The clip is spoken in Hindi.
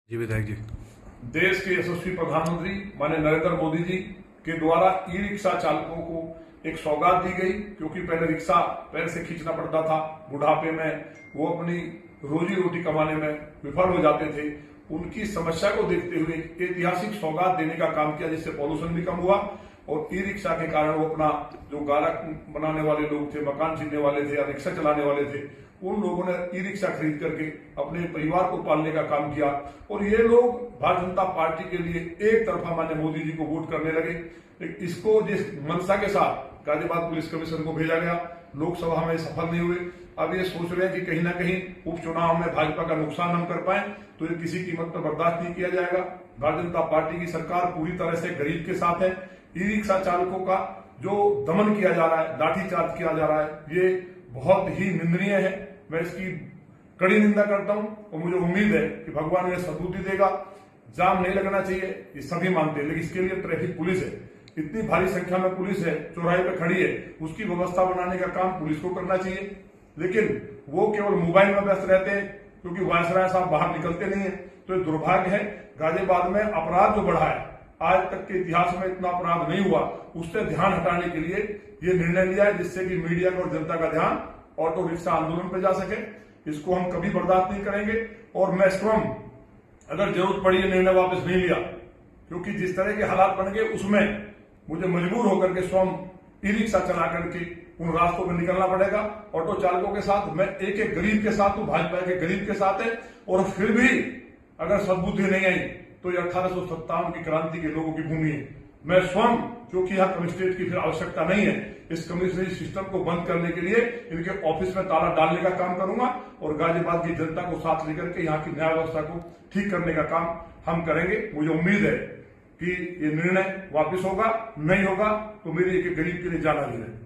जी विधायक जी। देश के यशस्वी प्रधानमंत्री माननीय नरेंद्र मोदी जी के द्वारा ई रिक्शा चालकों को एक सौगात दी गई, क्योंकि पहले रिक्शा पैर से खींचना पड़ता था। बुढ़ापे में वो अपनी रोजी रोटी कमाने में विफल हो जाते थे। उनकी समस्या को देखते हुए ऐतिहासिक सौगात देने का काम किया, जिससे पॉल्यूशन भी कम हुआ और ई रिक्शा के कारण वो अपना जो गारा बनाने वाले लोग थे, मकान छीनने वाले थे या रिक्शा चलाने वाले थे, उन लोगों ने ई रिक्शा खरीद करके अपने परिवार को पालने का काम किया। और ये लोग भारतीय जनता पार्टी के लिए एक तरफा माननीय मोदी जी को वोट करने लगे। इसको जिस मंशा के साथ गाजियाबाद पुलिस कमिश्नर को भेजा गया, लोकसभा में सफल नहीं हुए। अब ये सोच रहे हैं कि कहीं ना कहीं उपचुनाव में भाजपा का नुकसान हम कर पाए, तो ये किसी कीमत पर बर्दाश्त नहीं किया जाएगा। भारतीय जनता पार्टी की सरकार पूरी तरह से गरीब के साथ है। ई रिक्शा चालकों का जो दमन किया जा रहा है, लाठीचार्ज किया जा रहा है, ये बहुत ही निंदनीय है। मैं इसकी कड़ी निंदा करता हूं और मुझे उम्मीद है कि भगवान इन्हें सद्बुद्धि देगा। जाम नहीं लगना चाहिए, ये सभी मानते हैं, लेकिन इसके लिए ट्रैफिक पुलिस है। इतनी भारी संख्या में पुलिस है, चौराहे पे खड़ी है, उसकी व्यवस्था बनाने का काम पुलिस को करना चाहिए। लेकिन वो केवल मोबाइल में व्यस्त रहते हैं, क्योंकि वायसराय साहब बाहर निकलते नहीं है। तो ये दुर्भाग्य है। गाजियाबाद में अपराध जो बढ़ा है, आज तक के इतिहास में इतना अपराध नहीं हुआ, उससे ध्यान हटाने के लिए ये निर्णय लिया है, जिससे कि मीडिया और जनता का ध्यान ऑटो रिक्शा आंदोलन पर जा सके। इसको हम कभी बर्दाश्त नहीं करेंगे और मैं स्वयं अगर जरूरत पड़ी ये निर्णय वापस नहीं लिया, क्योंकि जिस तरह के हालात बन गए उसमें मुझे मजबूर होकर के स्वयं ई रिक्शा चला करके उन रास्तों में निकलना पड़ेगा। ऑटो चालकों के साथ मैं एक एक गरीब के साथ हूं, भाजपा के गरीब के साथ है। और फिर भी अगर सद्बुद्धि नहीं आई तो ये 1857 की क्रांति के लोगों की भूमि है। मैं स्वयं, क्योंकि यहाँ कमिश्नरेट की फिर आवश्यकता नहीं है, इस कमिश्नरेट सिस्टम को बंद करने के लिए इनके ऑफिस में ताला डालने का काम करूंगा और गाजियाबाद की जनता को साथ लेकर के यहाँ की न्याय व्यवस्था को ठीक करने का काम हम करेंगे। मुझे उम्मीद है कि ये निर्णय वापस होगा, नहीं होगा तो मेरी एक गरीब के लिए जाना नहीं है।